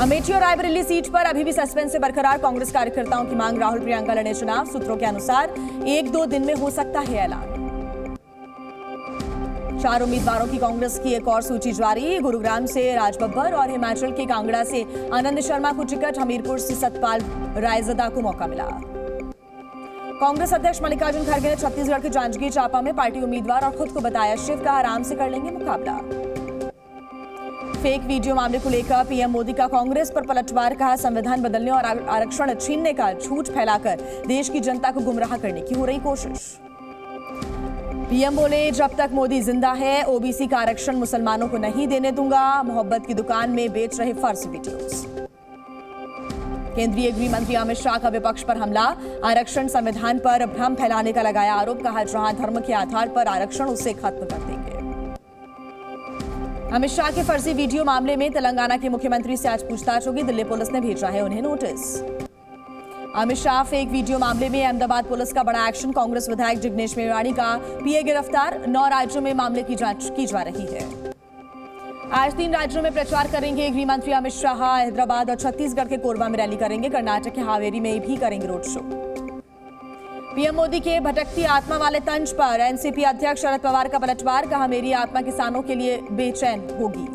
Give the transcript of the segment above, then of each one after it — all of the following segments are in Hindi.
अमेठी और रायबरेली सीट पर अभी भी सस्पेंस से बरकरार कांग्रेस कार्यकर्ताओं की मांग, राहुल प्रियंका लड़े चुनाव। सूत्रों के अनुसार 1-2 दिन में हो सकता है ऐलान। 4 उम्मीदवारों की कांग्रेस की एक और सूची जारी। गुरुग्राम से राज बब्बर और हिमाचल के कांगड़ा से आनंद शर्मा को टिकट, हमीरपुर से सतपाल रायजदा को मौका मिला। कांग्रेस अध्यक्ष मल्लिकार्जुन खड़गे ने छत्तीसगढ़ के जांजगीर चांपा में पार्टी उम्मीदवार और खुद को बताया शिव, का आराम से कर लेंगे मुकाबला। फेक वीडियो मामले को लेकर पीएम मोदी का कांग्रेस पर पलटवार, कहा संविधान बदलने और आरक्षण छीनने का झूठ फैलाकर देश की जनता को गुमराह करने की हो रही कोशिश। पीएम बोले, जब तक मोदी जिंदा है ओबीसी का आरक्षण मुसलमानों को नहीं देने दूंगा। मोहब्बत की दुकान में बेच रहे फर्जी वीडियोस। केंद्रीय गृह मंत्री अमित शाह का विपक्ष पर हमला, आरक्षण संविधान पर भ्रम फैलाने का लगाया आरोप, कहा जहां धर्म के आधार पर आरक्षण उसे खत्म कर देंगे। अमित शाह के फर्जी वीडियो मामले में तेलंगाना के मुख्यमंत्री से आज पूछताछ होगी। दिल्ली पुलिस ने भेजा है उन्हें notice. Amit Shah fake video मामले में अहमदाबाद पुलिस का बड़ा एक्शन, कांग्रेस विधायक जिग्नेश मेवाणी का पीए गिरफ्तार। 9 राज्यों में मामले की जांच की जा रही है। आज 3 राज्यों में प्रचार करेंगे गृह मंत्री अमित शाह। हैदराबाद और छत्तीसगढ़ के कोरबा में रैली करेंगे। कर्नाटक के हावेरी में भी करेंगे रोड शो। पीएम मोदी के भटकती आत्मा वाले तंज पर एनसीपी अध्यक्ष शरद पवार का पलटवार, कहा मेरी आत्मा किसानों के लिए बेचैन होगी।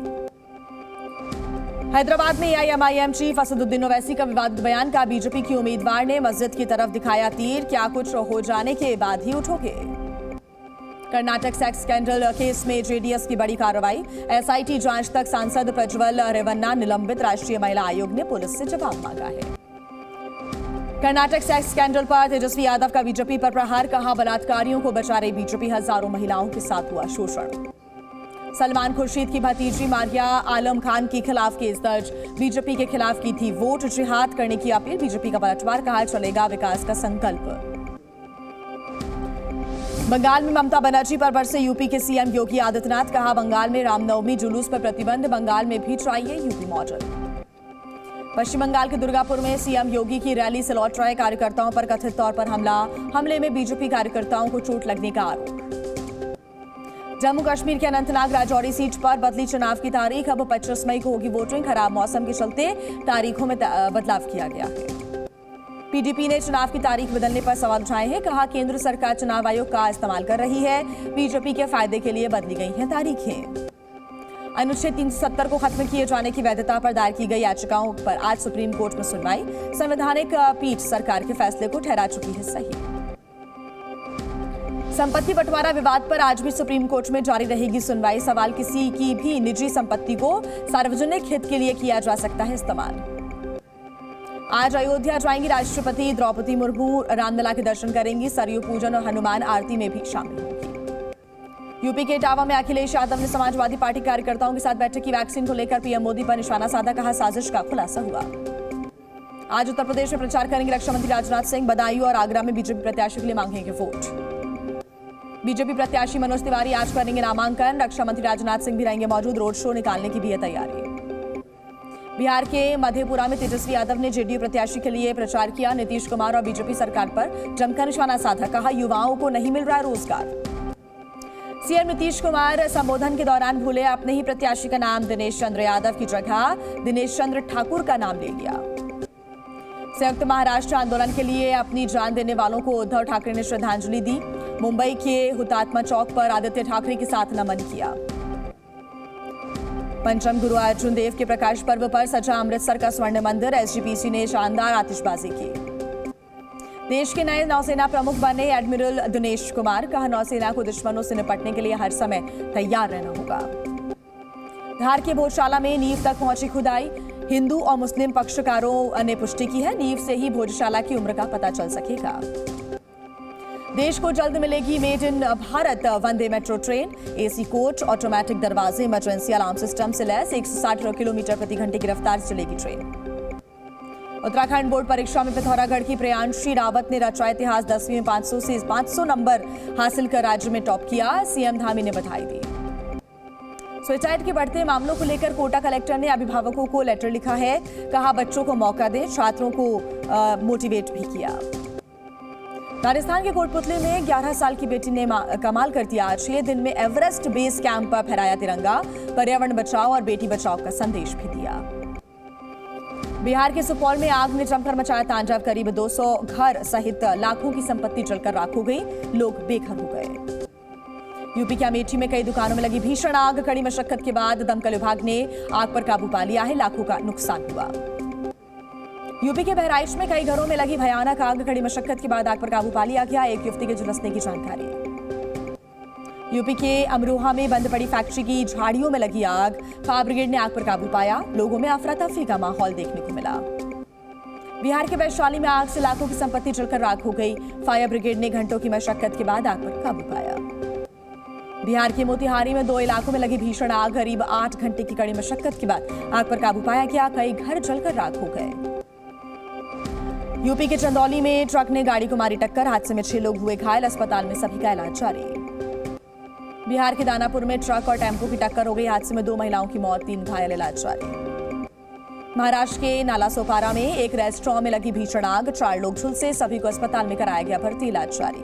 हैदराबाद में एआईएमआईएम चीफ असदुद्दीन ओवैसी का विवादित बयान, का बीजेपी की उम्मीदवार ने मस्जिद की तरफ दिखाया तीर, क्या कुछ हो जाने के बाद ही उठोगे। कर्नाटक सेक्स स्कैंडल केस में जेडीएस की बड़ी कार्रवाई, एसआईटी जांच तक सांसद प्रज्वल रेवन्ना निलंबित, राष्ट्रीय महिला आयोग ने पुलिस से जवाब मांगा है। कर्नाटक सेक्स स्कैंडल पर तेजस्वी यादव का बीजेपी पर प्रहार, कहा बलात्कारियों को बचा रही बीजेपी, हजारों महिलाओं के साथ हुआ शोषण। सलमान खुर्शीद की भतीजी मारिया आलम खान के खिलाफ केस दर्ज, बीजेपी के खिलाफ की थी वोट जिहाद करने की अपील, बीजेपी का पलटवार, कहा चलेगा विकास का संकल्प। बंगाल में ममता बनर्जी पर बरसे यूपी के सीएम योगी आदित्यनाथ, कहा बंगाल में रामनवमी जुलूस पर प्रतिबंध, बंगाल में भी चाहिए यूपी मॉडल। पश्चिम बंगाल के दुर्गापुर में सीएम योगी की रैली से लौट रहे कार्यकर्ताओं पर कथित तौर पर हमला, हमले में बीजेपी कार्यकर्ताओं को चोट लगने का आरोप। जम्मू कश्मीर के अनंतनाग राजौरी सीट पर बदली चुनाव की तारीख, अब 25 मई को होगी वोटिंग, खराब मौसम के चलते तारीखों में बदलाव किया गया है। पीडीपी ने चुनाव की तारीख बदलने पर सवाल उठाए हैं, कहा केंद्र सरकार चुनाव आयोग का इस्तेमाल कर रही है, बीजेपी के फायदे के लिए बदली गई हैं तारीखें। अनुच्छेद 370 को खत्म किए जाने की वैधता पर दायर की गई याचिकाओं पर आज सुप्रीम कोर्ट में सुनवाई, संवैधानिक पीठ सरकार के फैसले को ठहरा चुकी है सही। संपत्ति बंटवारा विवाद पर आज भी सुप्रीम कोर्ट में जारी रहेगी सुनवाई, सवाल किसी की भी निजी संपत्ति को सार्वजनिक हित के लिए किया जा सकता है इस्तेमाल। आज अयोध्या जाएंगी राष्ट्रपति द्रौपदी मुर्मू, रामलला के दर्शन करेंगी, सरयू पूजन और हनुमान आरती में भी शामिल होंगी। यूपी के इटावा में अखिलेश यादव ने समाजवादी पार्टी कार्यकर्ताओं के साथ बैठक की, वैक्सीन को लेकर पीएम मोदी पर निशाना साधा, कहा साजिश का खुलासा हुआ। आज उत्तर प्रदेश में प्रचार करेंगे रक्षा मंत्री राजनाथ सिंह, बदायूं और आगरा में बीजेपी प्रत्याशी के लिए मांगेंगे वोट। बीजेपी प्रत्याशी मनोज तिवारी आज करेंगे नामांकन, रक्षा मंत्री राजनाथ सिंह भी रहेंगे मौजूद, रोड शो निकालने की भी है तैयारी। बिहार के मधेपुरा में तेजस्वी यादव ने जेडीयू प्रत्याशी के लिए प्रचार किया, नीतीश कुमार और बीजेपी सरकार पर जमकर निशाना साधा, कहा युवाओं को नहीं मिल रहा रोजगार। सीएम नीतीश कुमार संबोधन के दौरान भूले अपने ही प्रत्याशी का नाम, दिनेश चंद्र यादव की जगह दिनेश चंद्र ठाकुर का नाम ले लिया। संयुक्त महाराष्ट्र आंदोलन के लिए अपनी जान देने वालों को उद्धव ठाकरे ने श्रद्धांजलि दी, मुंबई के हुतात्मा चौक पर आदित्य ठाकरे के साथ नमन किया। पंचम गुरु अर्जुन देव के प्रकाश पर्व पर सजा अमृतसर का स्वर्ण मंदिर, एसजीपीसी ने शानदार आतिशबाजी की। देश के नए नौसेना प्रमुख बने एडमिरल दिनेश कुमार, कहा नौसेना को दुश्मनों से निपटने के लिए हर समय तैयार रहना होगा। धार के भोजशाला में नींव तक पहुंची खुदाई, हिंदू और मुस्लिम पक्षकारों ने पुष्टि की है, नींव से ही भोजशाला की उम्र का पता चल सकेगा। देश को जल्द मिलेगी made in Bharat Vande metro train, AC coach, automatic दरवाजे, इमरजेंसी अलार्म सिस्टम से लैस 160 किलोमीटर प्रति घंटे की रफ्तार से चलेगी ट्रेन। उत्तराखंड बोर्ड परीक्षा में पिथौरागढ़ की प्रियांशी रावत ने रचा इतिहास, 10वीं में 500 से 500 नंबर हासिल कर राज्य में टॉप किया, सीएम धामी ने बधाई दी। सुसाइड के बढ़ते मामलों को लेकर कोटा कलेक्टर ने अभिभावकों को लेटर लिखा है, कहा बच्चों को मौका दें, छात्रों को मोटिवेट भी किया। राजस्थान के कोटपुतली में 11 साल की बेटी ने कमाल कर दिया, 6 दिन में एवरेस्ट बेस कैंप पर फहराया तिरंगा, पर्यावरण बचाओ और बेटी बचाओ का संदेश भी दिया। बिहार के सुपौल में आग ने जमकर मचाया तांडव। करीब 200 घर सहित लाखों की संपत्ति जलकर राख हो गई, लोग बेघर हो गए। यूपी के अमेठी में कई दुकानों में लगी भीषण आग। कड़ी मशक्कत के बाद दमकल विभाग ने आग पर काबू पा लिया है, लाखों का नुकसान हुआ। यूपी के बहराइच में कई घरों में लगी भयानक आग। कड़ी मशक्कत के बाद आग पर काबू पा लिया गया। एक युवती के झुलसने की जानकारी। यूपी के अमरोहा में बंद पड़ी फैक्ट्री की झाड़ियों में लगी आग। फायर ब्रिगेड ने आग पर काबू पाया, लोगों में अफरा तफरी का माहौल देखने को मिला। बिहार के वैशाली में आग से लाखों की संपत्ति जलकर राख हो गई। फायर ब्रिगेड ने घंटों की मशक्कत के बाद आग पर काबू पाया। बिहार के मोतिहारी में 2 इलाकों में लगी भीषण आग। करीब 8 घंटे की कड़ी मशक्कत के बाद आग पर काबू पाया गया। कई घर जलकर राख हो गए। यूपी के चंदौली में ट्रक ने गाड़ी को मारी टक्कर। हादसे में 6 लोग हुए घायल, अस्पताल में सभी का इलाज जारी। बिहार के दानापुर में ट्रक और टेम्पो की टक्कर हो गई। हादसे में 2 महिलाओं की मौत, 3 घायल, इलाज जारी। महाराष्ट्र के नालासोपारा में एक रेस्टोरेंट में लगी भीषण आग। 4 लोग झुलसे, सभी को अस्पताल में कराया गया भर्ती, इलाज जारी।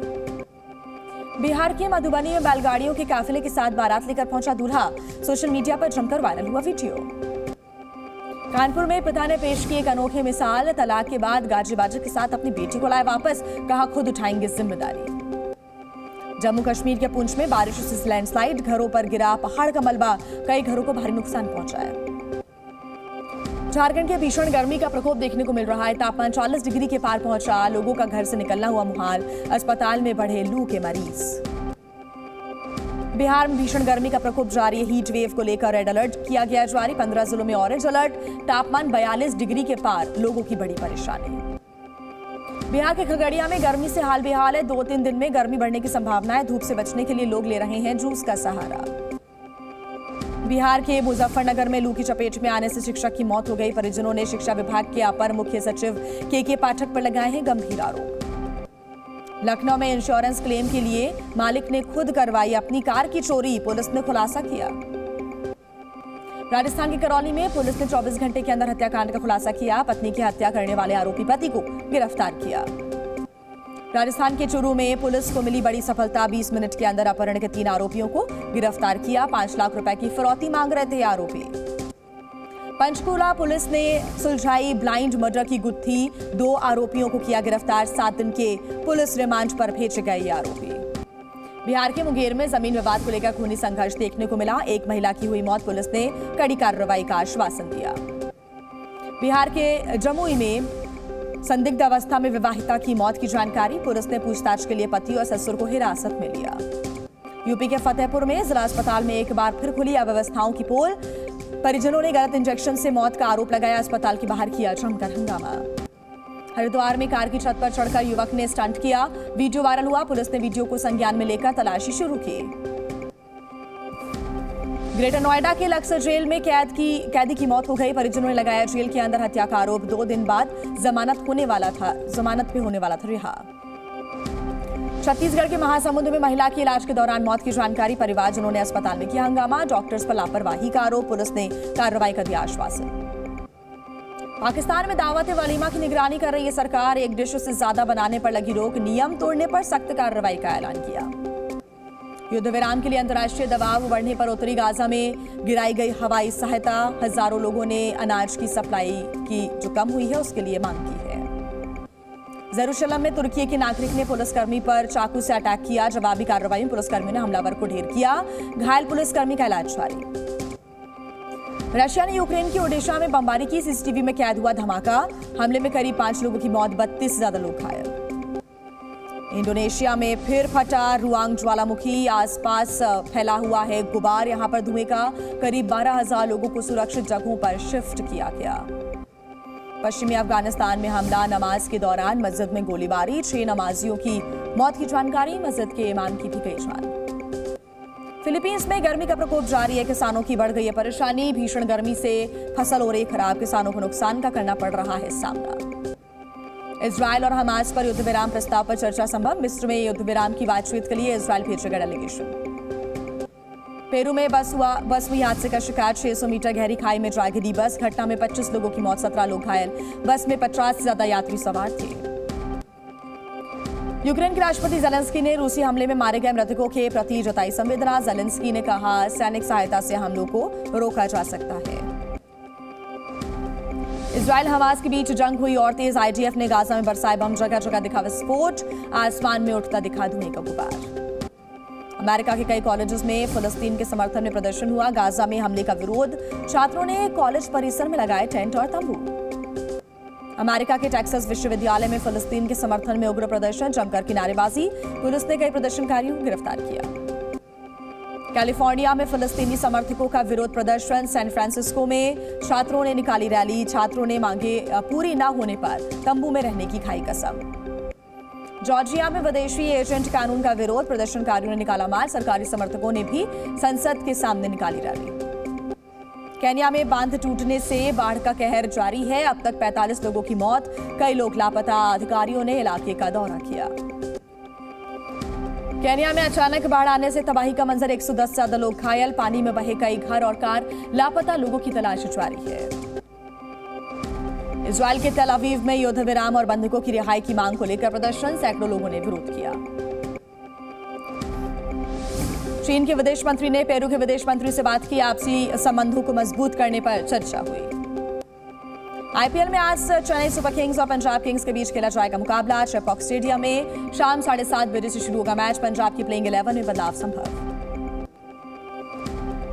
बिहार के मधुबनी में बैलगाड़ियों के काफिले के साथ बारात लेकर पहुंचा दूल्हा। सोशल मीडिया पर जमकर वायरल हुआ वीडियो। कानपुर में पिता ने पेश की एक अनोखी मिसाल। तलाक के बाद गाजे बाजे के साथ अपनी बेटी को लाए वापस, कहा खुद उठाएंगे जिम्मेदारी। जम्मू कश्मीर के पुंछ में बारिश से लैंडस्लाइड, घरों पर गिरा पहाड़ का मलबा, कई घरों को भारी नुकसान पहुंचा है। झारखंड के भीषण गर्मी का प्रकोप देखने को मिल रहा है। तापमान 40 डिग्री के पार पहुंचा, लोगों का घर से निकलना हुआ मुहाल। अस्पताल में बढ़े लू के मरीज। बिहार में भीषण गर्मी का प्रकोप जारी है। हीट वेव को लेकर रेड अलर्ट किया गया जारी। 15 जिलों में ऑरेंज अलर्ट। तापमान 42 डिग्री के पार, लोगों की बड़ी परेशानी। बिहार के खगड़िया में गर्मी से हाल बेहाल है। 2-3 दिन में गर्मी बढ़ने की संभावना है। धूप से बचने के लिए लोग ले रहे हैं जूस का सहारा। बिहार के मुजफ्फरनगर में लू की चपेट में आने से शिक्षक की मौत हो गई। परिजनों ने शिक्षा विभाग के अपर मुख्य सचिव के पाठक पर लगाए हैं गंभीर आरोप। लखनऊ में इंश्योरेंस क्लेम के लिए मालिक ने खुद करवाई अपनी कार की चोरी, पुलिस ने खुलासा किया। राजस्थान के करौली में पुलिस ने 24 घंटे के अंदर हत्याकांड का खुलासा किया। पत्नी की हत्या करने वाले आरोपी पति को गिरफ्तार किया। राजस्थान के चूरू में पुलिस को मिली बड़ी सफलता। 20 मिनट के अंदर अपहरण के 3 आरोपियों को गिरफ्तार किया। 5 लाख रुपए की फिरौती मांग रहे थे आरोपी। पंचकूला पुलिस ने सुलझाई ब्लाइंड मर्डर की गुत्थी। 2 आरोपियों को किया गिरफ्तार। 7 दिन के पुलिस रिमांड पर भेजे गए ये आरोपी। बिहार के मुंगेर में जमीन विवाद को लेकर खूनी संघर्ष देखने को मिला। एक महिला की हुई मौत, पुलिस ने कड़ी कार्रवाई का आश्वासन दिया। बिहार के जमुई में संदिग्ध अवस्था में विवाहिता की मौत की जानकारी, पुलिस ने पूछताछ के लिए पति और ससुर को हिरासत में लिया। यूपी के फतेहपुर में जिला अस्पताल में एक बार फिर खुली अव्यवस्थाओं की पोल। परिजनों ने गलत इंजेक्शन से मौत का आरोप लगाया। अस्पताल के बाहर किया जमकर हंगामा। हरिद्वार में कार की छत पर चढ़कर युवक ने स्टंट किया, वीडियो वायरल हुआ। पुलिस ने वीडियो को संज्ञान में लेकर तलाशी शुरू की। ग्रेटर नोएडा के लक्सर जेल में कैदी की मौत हो गई। परिजनों ने लगाया जेल के अंदर हत्या का आरोप। 2 दिन बाद जमानत पे होने वाला था रिहा। छत्तीसगढ़ के महासमुंद में महिला की इलाज के दौरान मौत की जानकारी, परिवारजनों ने अस्पताल में किया हंगामा। डॉक्टर्स पर लापरवाही का आरोप, पुलिस ने कार्रवाई का दिया आश्वासन। पाकिस्तान में दावत वलीमा की निगरानी कर रही है सरकार। 1 डिश से ज्यादा बनाने पर लगी रोक, नियम तोड़ने पर सख्त कार्रवाई का ऐलान किया। युद्ध विराम के लिए अंतर्राष्ट्रीय दबाव बढ़ने पर उत्तरी गाजा में गिराई गई हवाई सहायता। हजारों लोगों ने अनाज की सप्लाई की जो कम हुई है उसके लिए मांग की है। जेरूशलम में तुर्की के नागरिक ने पुलिसकर्मी पर चाकू से अटैक किया। जवाबी कार्रवाई में पुलिसकर्मी ने हमलावर को ढेर किया। घायल पुलिसकर्मी का इलाज जारी। रशिया ने यूक्रेन की ओडेशा में बमबारी की। सीसीटीवी में कैद हुआ धमाका। हमले में करीब 5 लोगों की मौत, 32 से ज्यादा लोग घायल। इंडोनेशिया में फिर फटा रुआंग ज्वालामुखी। आसपास फैला हुआ है गुबार। यहां पर धुएं का करीब 12,000 लोगों को सुरक्षित जगहों पर शिफ्ट किया गया। पश्चिमी अफगानिस्तान में हमला, नमाज के दौरान मस्जिद में गोलीबारी। 6 नमाजियों की मौत की जानकारी, मस्जिद के इमाम की भी गई जान। फिलीपींस में गर्मी का प्रकोप जारी है। किसानों की बढ़ गई है परेशानी। भीषण गर्मी से फसल हो रही खराब, किसानों को नुकसान का करना पड़ रहा है सामना। इजरायल और हमास पर युद्ध विराम प्रस्ताव पर चर्चा संभव। मिस्र में युद्ध विराम की बातचीत के लिए इजरायल भेजेगा डेलीगेशन। पेरू में बस हुई हादसे का शिकार। 600 मीटर गहरी खाई में जा गिरी बस। घटना में 25 लोगों की मौत, 17 लोग घायल। बस में 50 से ज्यादा यात्री सवार थे। यूक्रेन के राष्ट्रपति जेलेंस्की ने रूसी हमले में मारे गए मृतकों के प्रति जताई संवेदना। जेलेंस्की ने कहा, सैनिक सहायता से हमलों को रोका जा सकता है। इजराइल हमास के बीच जंग हुई और तेज आईडीएफ ने गाजा में बरसाए बम, जगह जगह दिखा विस्फोट, आसमान में उठता दिखा धुएं का गुबार। अमेरिका के कई कॉलेजेस में फिलिस्तीन के समर्थन में प्रदर्शन हुआ, गाजा में हमले का विरोध, छात्रों ने कॉलेज परिसर में लगाए टेंट और तंबू। अमेरिका के टेक्सास विश्वविद्यालय में फिलिस्तीन के समर्थन में उग्र प्रदर्शन, जमकर की नारेबाजी, पुलिस ने कई प्रदर्शनकारियों को गिरफ्तार किया। कैलिफोर्निया में फिलिस्तीनी समर्थकों का विरोध प्रदर्शन, सैन फ्रांसिस्को में छात्रों ने निकाली रैली, छात्रों ने मांगे पूरी न होने पर तंबू में रहने की खाई कसम। जॉर्जिया में विदेशी एजेंट कानून का विरोध, प्रदर्शनकारियों ने निकाला मार्च, सरकारी समर्थकों ने भी संसद के सामने निकाली रैली। केन्या में बांध टूटने से बाढ़ का कहर जारी है, अब तक 45 लोगों की मौत, कई लोग लापता, अधिकारियों ने इलाके का दौरा किया। केन्या में अचानक बाढ़ आने से तबाही का मंजर, 110 से ज्यादा लोग घायल, पानी में बहे कई घर और कार, लापता लोगों की तलाश जारी है। इजराइल के तेल अवीव में युद्ध विराम और बंधकों की रिहाई की मांग को लेकर प्रदर्शन, सैकड़ों लोगों ने विरोध किया। चीन के विदेश मंत्री ने पेरू के विदेश मंत्री से बात की, आपसी संबंधों को मजबूत करने पर चर्चा हुई। आईपीएल में आज चेन्नई सुपर किंग्स और पंजाब किंग्स के बीच खेला जाएगा मुकाबला, चेपॉक स्टेडियम में शाम 7:30 बजे से शुरू होगा मैच, पंजाब की प्लेइंग 11 में बदलाव संभव।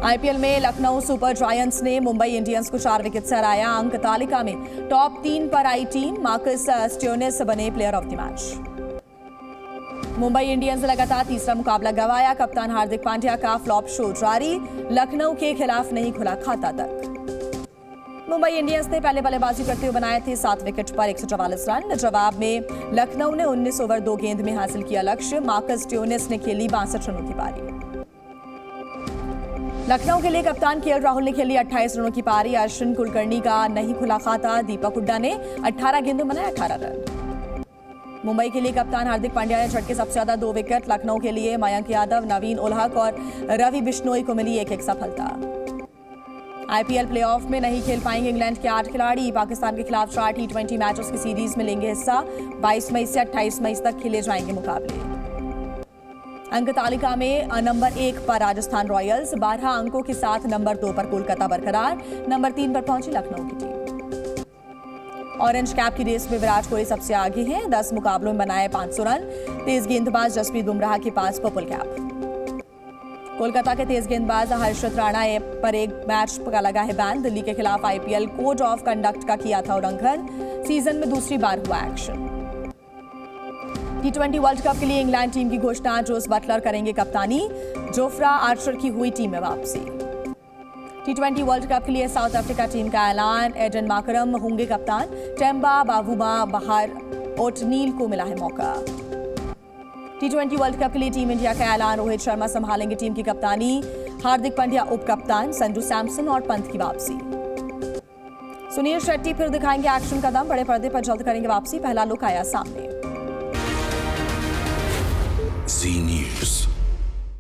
आईपीएल में लखनऊ सुपर जायंट्स ने मुंबई इंडियंस को 4 विकेट से हराया, अंक तालिका में टॉप 3 पर आई टीम, मार्कस स्टोइनिस बने player of the match. Mumbai Indians ने लगातार तीसरा मुकाबला गंवाया, कप्तान हार्दिक पांड्या का फ्लॉप शो जारी, लखनऊ के खिलाफ नहीं खुला खाता तक। मुंबई इंडियंस ने पहले बल्लेबाजी करते हुए बनाए थे 7 विकेट पर 144 रन, जवाब में लखनऊ ने 19 ओवर 2 गेंद में हासिल किया लक्ष्य, मार्कस स्टोइनिस ने खेली 62 रनों की पारी। लखनऊ के लिए कप्तान केएल राहुल ने खेली 28 रनों की पारी, अश्विन कुलकर्णी का नहीं खुला खाता, दीपक हुड्डा ने 18 गेंदों में बनाए 18 रन। मुंबई के लिए कप्तान हार्दिक पांड्या ने झटके सबसे ज्यादा 2 विकेट, लखनऊ के लिए मयंक यादव, नवीन उलहक और रवि बिश्नोई को मिली 1-1 सफलता। आईपीएल प्लेऑफ में नहीं खेल पाएंगे इंग्लैंड के 8 खिलाड़ी, पाकिस्तान के खिलाफ 4 T20 मैचेस की सीरीज में लेंगे हिस्सा, 22 मई से 28 मई तक खेले जाएंगे मुकाबले। अंक तालिका में नंबर 1 पर राजस्थान रॉयल्स, 12 अंकों के साथ नंबर 2 पर कोलकाता बरकरार, नंबर 3 पर पहुंची लखनऊ की टीम। ऑरेंज कैप की रेस में विराट कोहली सबसे आगे हैं, 10 मुकाबलों में बनाए 500 रन, तेज गेंदबाज जसप्रीत बुमराह के पास पर्पल कैप। कोलकाता के तेज गेंदबाज हर्षित राणा पर एक मैच का लगा है बैन, दिल्ली के खिलाफ आईपीएल कोड ऑफ कंडक्ट का किया था उल्लंघन, सीजन में दूसरी बार हुआ एक्शन। T20 वर्ल्ड कप के लिए इंग्लैंड टीम की घोषणा, जोस बटलर करेंगे कप्तानी, जोफ्रा आर्चर की हुई टीम में वापसी। T20 वर्ल्ड कप के लिए साउथ अफ्रीका टीम का ऐलान, एडन माकरम होंगे कप्तान, टेम्बा बावुमा बहार ओटनील को मिला है मौका। T20 वर्ल्ड कप के लिए टीम इंडिया का ऐलान, रोहित शर्मा संभालेंगे टीम की कप्तानी, हार्दिक पांड्या उप कप्तान, संजू सैमसन और पंत की वापसी। सुनील शेट्टी फिर दिखाएंगे एक्शन का दम, बड़े पर्दे पर जल्द करेंगे वापसी, पहला लुक आया सामने।